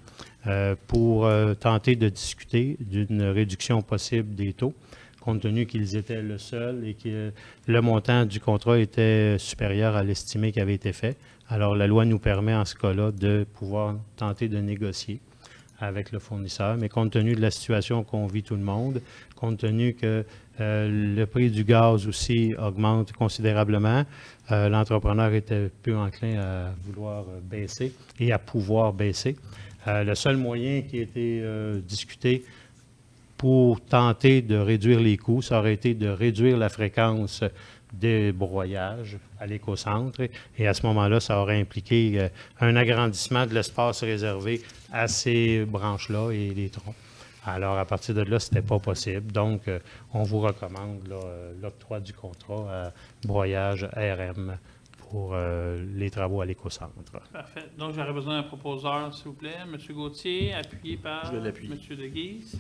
Speaker 4: pour tenter de discuter d'une réduction possible des taux, compte tenu qu'ils étaient le seul et que le montant du contrat était supérieur à l'estimé qui avait été fait. Alors, la loi nous permet en ce cas-là de pouvoir tenter de négocier. avec le fournisseur. Mais compte tenu de la situation qu'on vit tout le monde, compte tenu que le prix du gaz aussi augmente considérablement, l'entrepreneur était peu enclin à vouloir baisser et à pouvoir baisser. Le seul moyen qui a été discuté pour tenter de réduire les coûts, ça aurait été de réduire la fréquence des broyages à l'écocentre. Et à ce moment-là, ça aurait impliqué un agrandissement de l'espace réservé à ces branches-là et les troncs. Alors, à partir de là, ce n'était pas possible. Donc, on vous recommande l'octroi du contrat à broyage RM pour les travaux à l'écocentre.
Speaker 1: Parfait. Donc, j'aurais besoin d'un proposeur, s'il vous plaît. M. Gauthier, appuyé par
Speaker 3: Je vais l'appuyer.
Speaker 1: M. De Guise.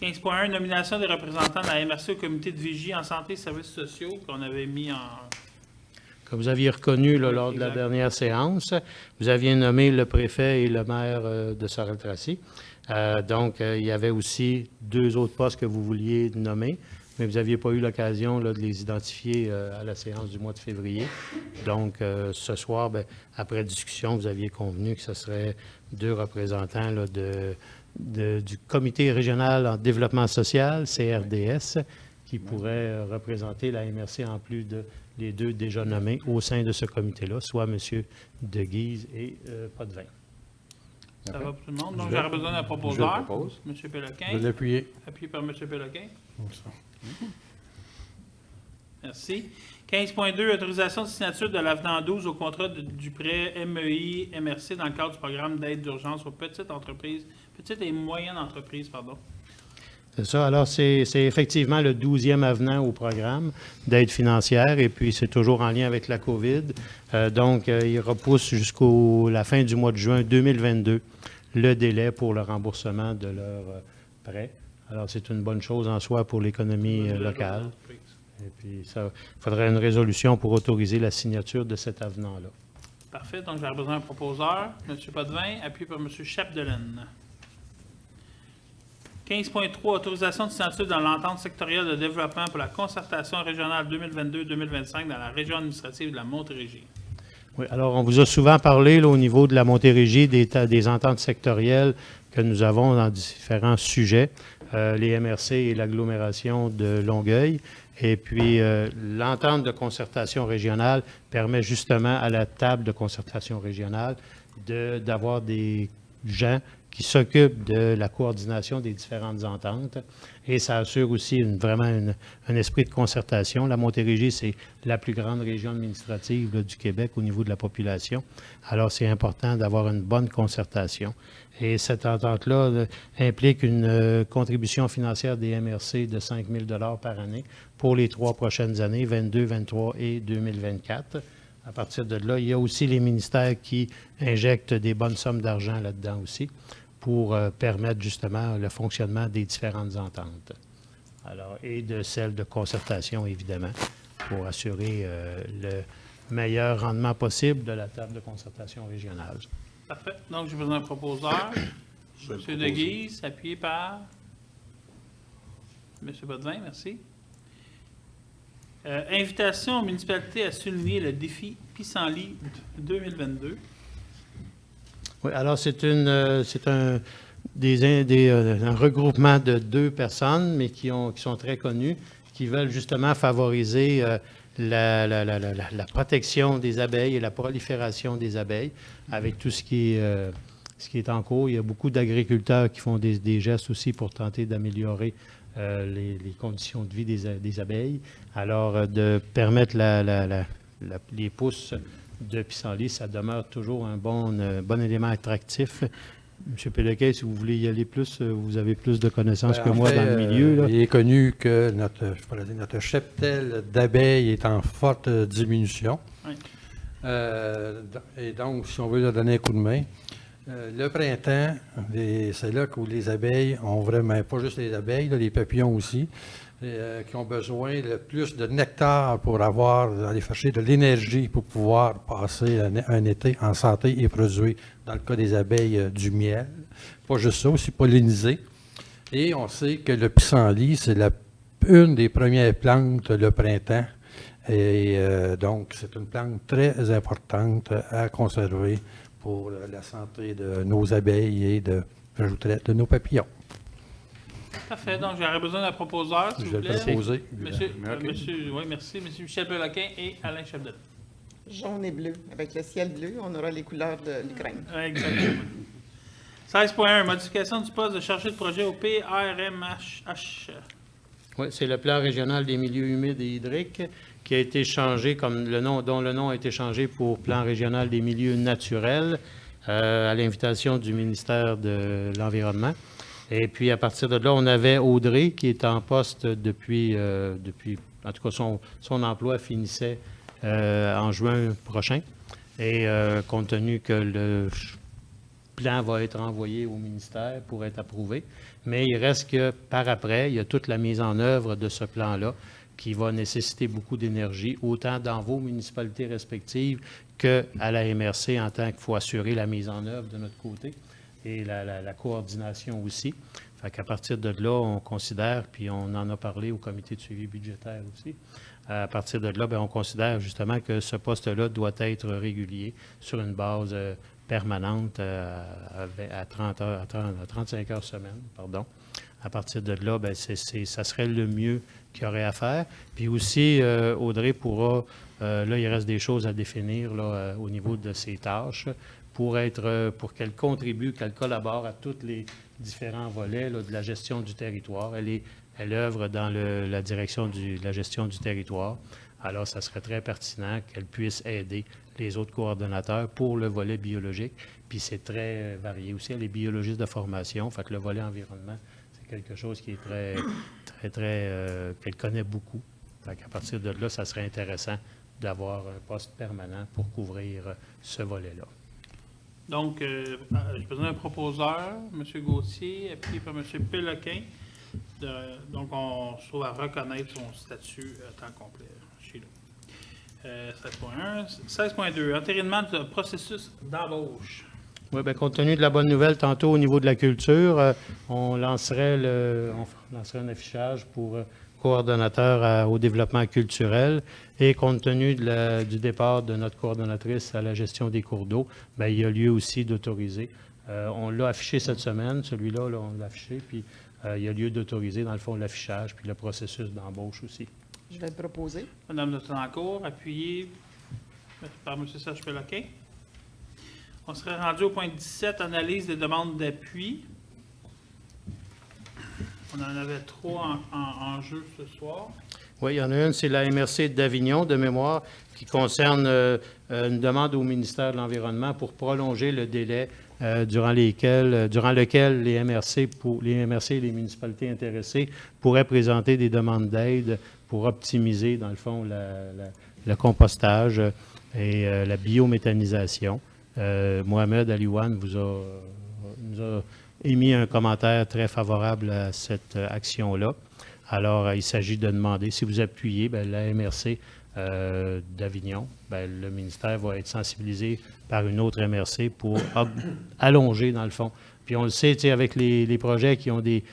Speaker 1: 15.1, nomination des représentants de la MRC au comité de vigie en santé et services sociaux qu'on avait mis en...
Speaker 4: Que vous aviez reconnu là, lors de la
Speaker 1: Exact.
Speaker 4: dernière séance, vous aviez nommé le préfet et le maire de Sorel-Tracy. Donc, il y avait aussi 2 autres postes que vous vouliez nommer, mais vous n'aviez pas eu l'occasion là, de les identifier à la séance du mois de février. Donc, ce soir, bien, après discussion, vous aviez convenu que ce serait 2 représentants là, du Comité régional en développement social, CRDS, qui pourraient représenter la MRC en plus de les 2 déjà nommés au sein de ce comité-là, soit M. De Guise et Potvin.
Speaker 1: Ça va pour tout le monde. Donc,
Speaker 2: Je
Speaker 1: j'aurais besoin d'un proposeur.
Speaker 2: le propose.
Speaker 1: M.
Speaker 6: Je vais
Speaker 1: Péloquin,
Speaker 6: l'appuyer.
Speaker 1: appuyé par M. Péloquin.
Speaker 6: Comme ça.
Speaker 1: Merci. 15.2, autorisation de signature de l'avenant 12 au contrat du prêt MEI-MRC dans le cadre du programme d'aide d'urgence aux petites entreprises, petites et moyennes entreprises, pardon.
Speaker 4: C'est ça. Alors, c'est effectivement le 12e avenant au programme d'aide financière et puis c'est toujours en lien avec la COVID. Donc, il repousse jusqu'à la fin du mois de juin 2022 le délai pour le remboursement de leur prêt. Alors, c'est une bonne chose en soi pour l'économie locale. Et puis, il faudrait une résolution pour autoriser la signature de cet avenant-là.
Speaker 1: Parfait. Donc, j'aurais besoin d'un proposeur. M. Potvin, appuyé par M. Chapdelaine. 15.3, autorisation de signature dans l'entente sectorielle de développement pour la concertation régionale 2022-2025 dans la région administrative de la Montérégie.
Speaker 4: Oui, alors on vous a souvent parlé là, au niveau de la Montérégie des ententes sectorielles que nous avons dans différents sujets, les MRC et l'agglomération de Longueuil. Et puis, l'entente de concertation régionale permet justement à la table de concertation régionale d'avoir des gens qui s'occupent de la coordination des différentes ententes. Et ça assure aussi vraiment un esprit de concertation. La Montérégie, c'est la plus grande région administrative là, du Québec au niveau de la population. Alors, c'est important d'avoir une bonne concertation. Et cette entente-là implique une contribution financière des MRC de 5 000 par année pour les 3 prochaines années, 22, 23 et 2024. À partir de là, il y a aussi les ministères qui injectent des bonnes sommes d'argent là-dedans aussi pour permettre justement le fonctionnement des différentes ententes. Alors, et de celles de concertation, évidemment, pour assurer le meilleur rendement possible de la table de concertation régionale.
Speaker 1: Parfait. Donc, j'ai besoin d'un proposeur.
Speaker 3: Je vais le
Speaker 1: M. De
Speaker 3: proposer.
Speaker 1: Guise, appuyé par M. Potvin, merci. Invitation aux municipalités à souligner le défi Pissenlit 2022.
Speaker 4: Oui, alors c'est un regroupement de 2 personnes, mais qui sont très connues, qui veulent justement favoriser la protection des abeilles et la prolifération des abeilles avec tout ce qui est en cours. Il y a beaucoup d'agriculteurs qui font des gestes aussi pour tenter d'améliorer les conditions de vie des abeilles. Alors, de permettre les pousses de pissenlit, ça demeure toujours un bon élément attractif. M. Péloquin, si vous voulez y aller plus, vous avez plus de connaissances que
Speaker 6: En
Speaker 4: moi
Speaker 6: fait,
Speaker 4: dans le milieu. Là.
Speaker 6: Il est connu que notre cheptel d'abeilles est en forte diminution.
Speaker 1: Oui.
Speaker 6: Et donc, si on veut leur donner un coup de main, le printemps, c'est là où les abeilles ont vraiment, pas juste les abeilles, là, les papillons aussi, qui ont besoin de plus de nectar pour aller chercher de l'énergie pour pouvoir passer un été en santé et produire, dans le cas des abeilles, du miel. Pas juste ça, aussi polliniser. Et on sait que le pissenlit, c'est une des premières plantes le printemps. Et donc, c'est une plante très importante à conserver pour la santé de nos abeilles et j'ajouterais de nos papillons.
Speaker 1: Parfait. Donc, j'aurais besoin d'un proposeur, s'il
Speaker 6: Je
Speaker 1: vous
Speaker 6: vais le
Speaker 1: plaît.
Speaker 6: proposer.
Speaker 1: Merci. Monsieur Michel Belaquin et Alain Chapdelaine.
Speaker 5: Jaune et bleu. Avec le ciel bleu, on aura les couleurs de l'Ukraine.
Speaker 1: Exactement. 16.1. Modification du poste de chargé de projet au PRMH.
Speaker 4: Oui, c'est le plan régional des milieux humides et hydriques qui a été changé dont le nom a été changé pour plan régional des milieux naturels à l'invitation du ministère de l'Environnement. Et puis, à partir de là, on avait Audrey qui est en poste depuis en tout cas, son emploi finissait en juin prochain. Et compte tenu que le plan va être envoyé au ministère pour être approuvé, mais il reste que par après, il y a toute la mise en œuvre de ce plan-là qui va nécessiter beaucoup d'énergie, autant dans vos municipalités respectives qu'à la MRC en tant qu'il faut assurer la mise en œuvre de notre côté et la coordination aussi. Fait qu'à partir de là, on considère, puis on en a parlé au comité de suivi budgétaire aussi, à partir de là, bien, on considère justement que ce poste-là doit être régulier sur une base permanente à 35 heures semaine, pardon. À partir de là, bien, ça serait le mieux qu'il y aurait à faire. Puis aussi, Audrey pourra, là, il reste des choses à définir là, au niveau de ses tâches pour qu'elle contribue, qu'elle collabore à tous les différents volets là, de la gestion du territoire. Elle œuvre dans la direction de la gestion du territoire. Alors, ça serait très pertinent qu'elle puisse aider les autres coordonnateurs pour le volet biologique. Puis c'est très varié aussi. Elle est biologiste de formation, fait que le volet environnement, c'est quelque chose qui est qu'elle connaît beaucoup. Fait qu'à partir de là, ça serait intéressant d'avoir un poste permanent pour couvrir ce volet-là.
Speaker 1: Donc, j'ai besoin d'un proposeur, M. Gauthier, appuyé par M. Péloquin. Donc, on se trouve à reconnaître son statut à temps complet chez nous. 16.1. 16.2. Entérinement du processus d'embauche.
Speaker 4: Oui, bien, compte tenu de la bonne nouvelle, tantôt au niveau de la culture, on lancerait un affichage pour coordonnateur au développement culturel. Et compte tenu du départ de notre coordonnatrice à la gestion des cours d'eau, bien, il y a lieu aussi d'autoriser. On l'a affiché cette semaine, celui-là, là, on l'a affiché, puis il y a lieu d'autoriser, dans le fond, l'affichage, puis le processus d'embauche aussi.
Speaker 5: Je vais le proposer.
Speaker 1: Madame de Tonnancourt, appuyée par M. Serge Péloquin. On serait rendu au point 17, analyse des demandes d'appui. On en avait 3 en jeu ce soir.
Speaker 4: Oui, il y en a une, c'est la MRC d'Avignon, de mémoire, qui concerne une demande au ministère de l'Environnement pour prolonger le délai durant lequel les MRC et les municipalités intéressées pourraient présenter des demandes d'aide pour optimiser, dans le fond, le compostage et la biométhanisation. Mohamed Aliouane nous a émis un commentaire très favorable à cette action-là. Alors, il s'agit de demander, si vous appuyez, bien, la MRC d'Avignon, bien, le ministère va être sensibilisé par une autre MRC pour allonger, dans le fond. Puis on le sait, tu sais, avec les projets qui ont des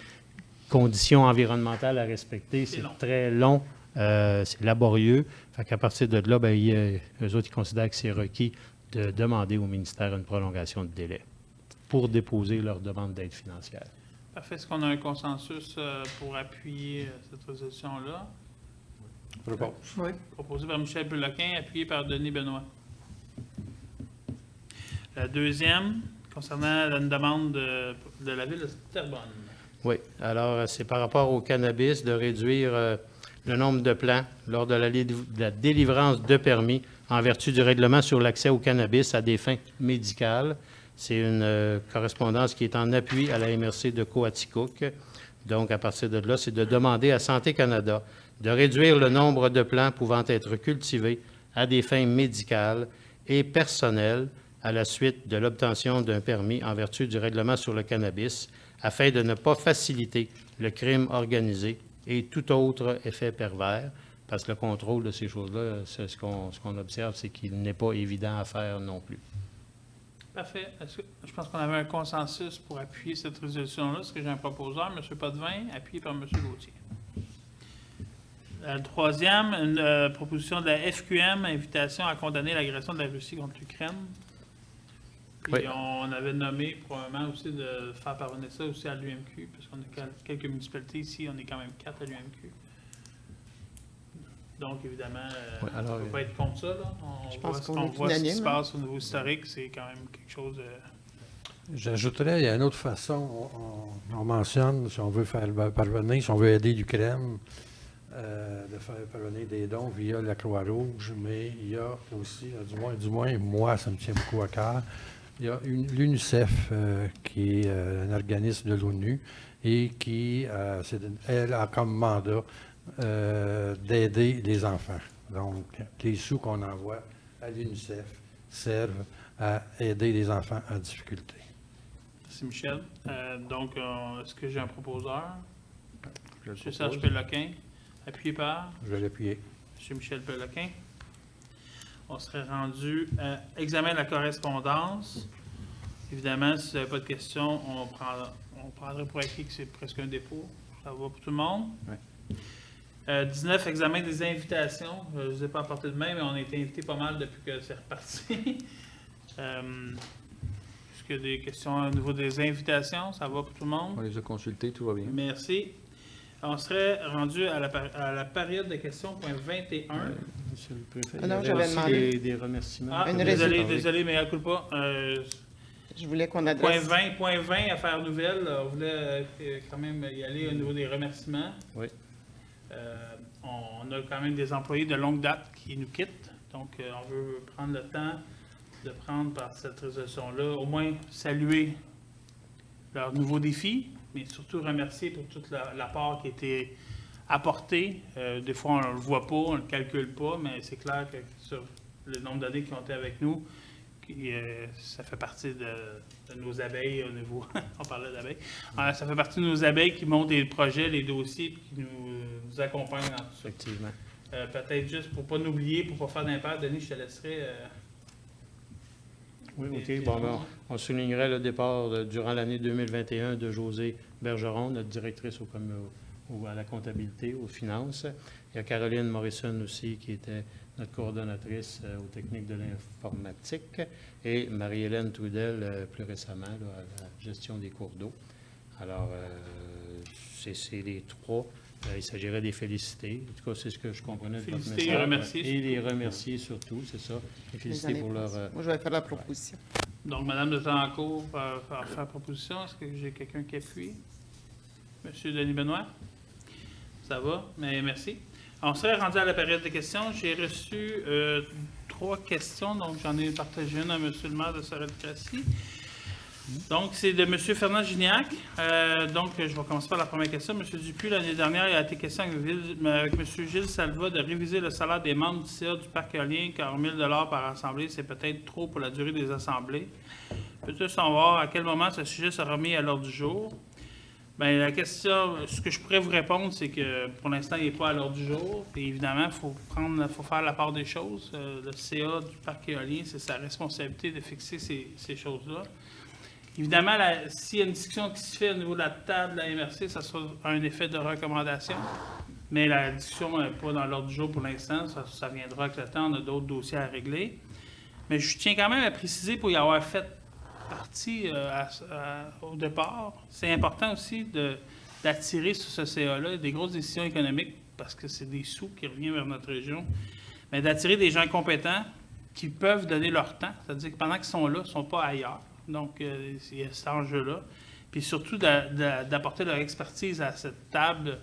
Speaker 4: conditions environnementales à respecter, c'est très long, c'est laborieux. Fait qu'à partir de là, bien, eux autres, ils considèrent que c'est requis de demander au ministère une prolongation de délai pour déposer leur demande d'aide financière.
Speaker 1: Parfait. Est-ce qu'on a un consensus pour appuyer cette résolution-là?
Speaker 5: Oui.
Speaker 1: Proposé par Michel Péloquin, appuyé par Denis Benoît. La deuxième, concernant une demande de la ville de Terrebonne.
Speaker 4: Oui. Alors, c'est par rapport au cannabis de réduire le nombre de plants lors de la délivrance de permis en vertu du règlement sur l'accès au cannabis à des fins médicales. C'est une correspondance qui est en appui à la MRC de Coaticook. Donc, à partir de là, c'est de demander à Santé Canada de réduire le nombre de plants pouvant être cultivés à des fins médicales et personnelles à la suite de l'obtention d'un permis en vertu du règlement sur le cannabis, afin de ne pas faciliter le crime organisé et tout autre effet pervers, parce que le contrôle de ces choses-là, ce qu'on observe, c'est qu'il n'est pas évident à faire non plus.
Speaker 1: Parfait. Je pense qu'on avait un consensus pour appuyer cette résolution-là. Est-ce que j'ai un proposeur, M. Potvin, appuyé par M. Gauthier? La troisième, une proposition de la FQM, invitation à condamner l'agression de la Russie contre l'Ukraine. Puis
Speaker 6: Oui.
Speaker 1: on avait nommé probablement aussi de faire parvenir ça aussi à l'UMQ, parce qu'on a quelques municipalités ici, on est quand même 4 à l'UMQ. Donc, évidemment,
Speaker 6: Oui, alors,
Speaker 1: on ne peut pas être contre ça. Là.
Speaker 5: Je
Speaker 1: On
Speaker 5: pense
Speaker 1: voit,
Speaker 5: qu'on
Speaker 1: on
Speaker 5: est
Speaker 1: voit ce qui
Speaker 5: unanime,
Speaker 1: se
Speaker 5: hein.
Speaker 1: passe au niveau historique, c'est quand même quelque chose de...
Speaker 6: J'ajouterais, il y a une autre façon. On mentionne, si on veut faire parvenir, si on veut aider l'Ukraine, de faire parvenir des dons via la Croix-Rouge, mais il y a aussi, du moins, moi, ça me tient beaucoup à cœur, il y a l'UNICEF, qui est un organisme de l'ONU et qui, elle a comme mandat d'aider les enfants. Donc, les sous qu'on envoie à l'UNICEF servent à aider les enfants en difficulté.
Speaker 1: Merci, Michel. Donc, est-ce que j'ai un proposeur?
Speaker 6: Je le
Speaker 1: M. Serge
Speaker 6: propose.
Speaker 1: Péloquin, appuyé par
Speaker 6: Je vais l'appuyer.
Speaker 1: M. Michel Péloquin. On serait rendu à examen de la correspondance. Évidemment, si vous n'avez pas de questions, on prendrait pour acquis que c'est presque un dépôt. Ça va pour tout le monde?
Speaker 2: Oui.
Speaker 1: 19, examen des invitations. Je ne les ai pas apportés de main, mais on a été invités pas mal depuis que c'est reparti. Est-ce qu'il y a des questions au niveau des invitations? Ça va pour tout le monde?
Speaker 2: On les a consultés, tout va bien.
Speaker 1: Merci. On serait rendu à la période de questions, point 21.
Speaker 4: Monsieur le préfet,
Speaker 5: Ah non,
Speaker 4: il y avait
Speaker 5: j'avais
Speaker 4: aussi
Speaker 5: demandé.
Speaker 4: des remerciements.
Speaker 1: Ah,
Speaker 5: Une
Speaker 1: désolé, mais à coup pas.
Speaker 5: Je voulais qu'on
Speaker 1: Point
Speaker 5: adresse...
Speaker 1: 20, affaires nouvelles. On voulait quand même y aller au niveau des remerciements.
Speaker 4: Oui.
Speaker 1: On a quand même des employés de longue date qui nous quittent. Donc, on veut prendre le temps de prendre par cette résolution-là, au moins saluer leurs nouveaux défis, mais surtout remercier pour tout l'apport qui a été apporté. Des fois, on ne le voit pas, on ne le calcule pas, mais c'est clair que sur le nombre d'années qui ont été avec nous, ça fait partie de nos abeilles au niveau... on parlait d'abeilles. Ça fait partie de nos abeilles qui montent les projets, les dossiers, puis qui nous accompagnent dans tout ça.
Speaker 4: Effectivement.
Speaker 1: Peut-être juste pour ne pas nous oublier, pour ne pas faire d'impair, Denis, je te laisserai...
Speaker 4: Oui,
Speaker 1: Et-
Speaker 4: OK. Bon, ben, on soulignerait le départ durant l'année 2021 de Josée Bergeron, notre directrice à la comptabilité, aux finances. Il y a Caroline Morrison aussi, qui était notre coordonnatrice aux techniques de l'informatique, et Marie-Hélène Trudel, plus récemment, là, à la gestion des cours d'eau. Alors, c'est les trois. Il s'agirait de les féliciter. En tout cas, c'est ce que je comprenais de votre
Speaker 1: Féliciter
Speaker 4: message.
Speaker 1: et remercier
Speaker 4: Et les remercier surtout, c'est ça. Et
Speaker 5: les
Speaker 4: féliciter
Speaker 5: années
Speaker 4: pour leur...
Speaker 5: passées. Moi, je vais faire la proposition.
Speaker 1: Donc, Mme de Tancourt va faire proposition. Est-ce que j'ai quelqu'un qui appuie? Monsieur Denis Benoît? Ça va? Mais merci. On serait rendu à la période de questions. J'ai reçu 3 questions, donc j'en ai partagé une à M. le maire de Sorel-Tracy. Donc, c'est de M. Fernand Gignac. Donc, je vais commencer par la première question. M. Dupuis, l'année dernière, il a été question avec M. Gilles Salva de réviser le salaire des membres du CA du Parc éolien, car 1 000 $ par assemblée, c'est peut-être trop pour la durée des assemblées. Peut-on savoir à quel moment ce sujet sera mis à l'ordre du jour? Bien, la question, ce que je pourrais vous répondre, c'est que pour l'instant, il n'est pas à l'ordre du jour. Puis évidemment, il faut faire la part des choses. Le CA du Parc éolien, c'est sa responsabilité de fixer ces choses-là. Évidemment, s'il y a une discussion qui se fait au niveau de la table de la MRC, ça sera un effet de recommandation. Mais la discussion n'est pas dans l'ordre du jour pour l'instant. Ça viendra avec le temps. On a d'autres dossiers à régler. Mais je tiens quand même à préciser, pour y avoir fait partie au départ, c'est important aussi d'attirer sur ce CA-là des grosses décisions économiques, parce que c'est des sous qui reviennent vers notre région, mais d'attirer des gens compétents qui peuvent donner leur temps, c'est-à-dire que pendant qu'ils sont là, ils ne sont pas ailleurs. Donc, il y a cet enjeu-là. Puis surtout, d'apporter leur expertise à cette table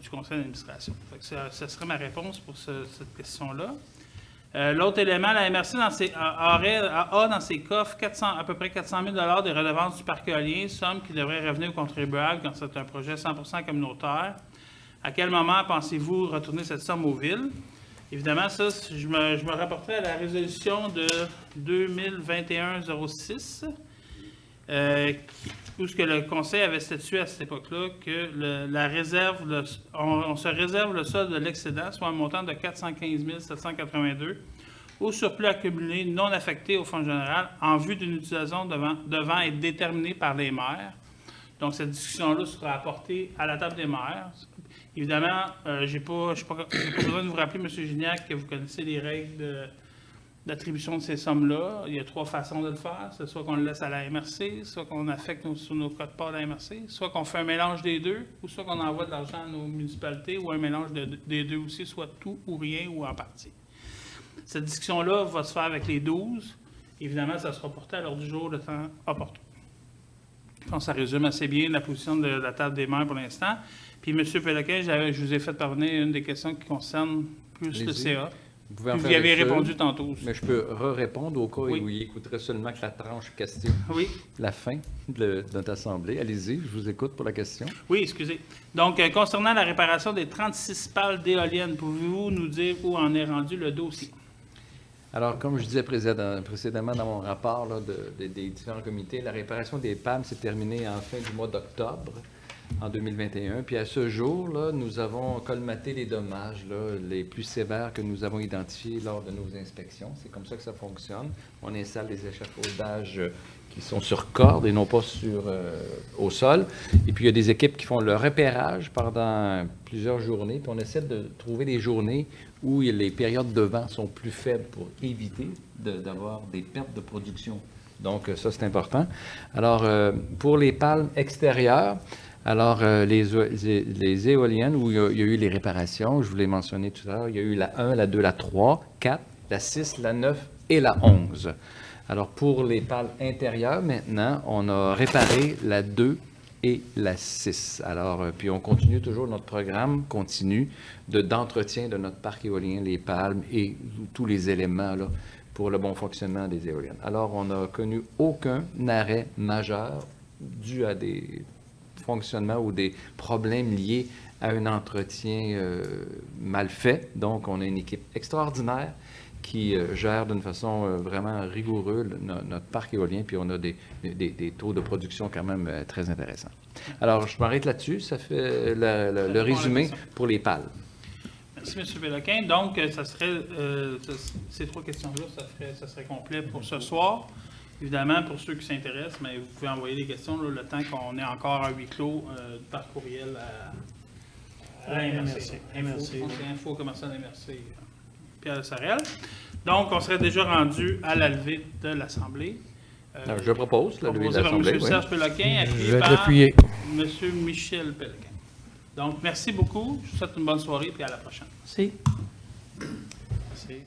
Speaker 1: du conseil d'administration. Ce serait ma réponse pour cette question-là. L'autre élément, la MRC a dans ses coffres à peu près 400 000 $ des redevances du parc éolien, somme qui devrait revenir aux contribuables quand c'est un projet 100% communautaire. À quel moment pensez-vous retourner cette somme aux villes? Évidemment, ça, je me rapporterai à la résolution de 2021-06, où ce que le Conseil avait statué à cette époque-là, que on se réserve le solde de l'excédent, soit un montant de 415 782, au surplus accumulé non affecté au Fonds général, en vue d'une utilisation devant être déterminée par les maires. Donc, cette discussion-là sera apportée à la table des maires. Évidemment, je n'ai pas besoin de vous rappeler, M. Gignac, que vous connaissez les règles d'attribution de ces sommes-là. Il y a 3 façons de le faire. C'est soit qu'on le laisse à la MRC, soit qu'on affecte sur nos codes-parts de la MRC, soit qu'on fait un mélange des deux, ou soit qu'on envoie de l'argent à nos municipalités, ou un mélange des deux aussi, soit tout ou rien, ou en partie. Cette discussion-là va se faire avec les 12. Évidemment, ça sera porté à l'ordre du jour de temps opportun. Je pense que ça résume assez bien la position de la table des maires pour l'instant. Puis, M. Péloquin, je vous ai fait parvenir une des questions qui concerne plus le
Speaker 2: Allez-y.
Speaker 1: CA.
Speaker 2: Vous pouvez en
Speaker 1: Puis vous
Speaker 2: faire
Speaker 1: y avez
Speaker 2: lecture,
Speaker 1: répondu tantôt aussi.
Speaker 2: Mais je peux répondre au cas
Speaker 1: Oui.
Speaker 2: où il écouterait seulement que la tranche question,
Speaker 1: Oui.
Speaker 2: la fin de notre assemblée. Allez-y, je vous écoute pour la question.
Speaker 1: Oui, excusez. Donc, concernant la réparation des 36 pales d'éoliennes, pouvez-vous nous dire où en est rendu le dossier?
Speaker 2: Alors, comme je disais précédemment dans mon rapport là, des différents comités, la réparation des palmes s'est terminée en fin du mois d'octobre en 2021. Puis à ce jour, là, nous avons colmaté les dommages là, les plus sévères que nous avons identifiés lors de nos inspections. C'est comme ça que ça fonctionne. On installe des échafaudages qui sont sur corde et non pas au sol. Et puis, il y a des équipes qui font le repérage pendant plusieurs journées. Puis, on essaie de trouver des journées où les périodes de vent sont plus faibles pour éviter d'avoir des pertes de production. Donc, ça, c'est important. Alors, pour les palmes extérieures, alors, les éoliennes où il y a eu les réparations, je vous l'ai mentionné tout à l'heure, il y a eu la 1, la 2, la 3, 4, la 6, la 9 et la 11. Alors, pour les pales intérieures, maintenant, on a réparé la 2 et la 6. Alors, puis on continue toujours notre programme continu d'entretien de notre parc éolien, les palmes et tous les éléments là, pour le bon fonctionnement des éoliennes. Alors, on n'a connu aucun arrêt majeur dû à des fonctionnements ou des problèmes liés à un entretien mal fait. Donc, on a une équipe extraordinaire qui gère d'une façon vraiment rigoureuse notre parc éolien, puis on a des taux de production quand même très intéressants. Alors, je m'arrête là-dessus. Ça fait le résumé pour les pales.
Speaker 1: Merci, M. Péloquin. Donc, ça serait, ces 3 questions-là, ça serait complet pour ce soir. Évidemment, pour ceux qui s'intéressent, mais vous pouvez envoyer des questions là, le temps qu'on ait encore un huis clos par courriel à la MRC. Info commercial MRC. Pierre Sorel. Donc, on serait déjà rendu à la levée de l'Assemblée.
Speaker 2: Je propose la levée de
Speaker 1: Proposé par
Speaker 2: l'Assemblée.
Speaker 1: M. Serge Péloquin,
Speaker 6: Je
Speaker 1: appuyé
Speaker 6: vais
Speaker 1: par
Speaker 6: l'appuyer.
Speaker 1: M. Michel Péloquin. Donc, merci beaucoup. Je vous souhaite une bonne soirée et à la prochaine.
Speaker 4: Merci. Merci.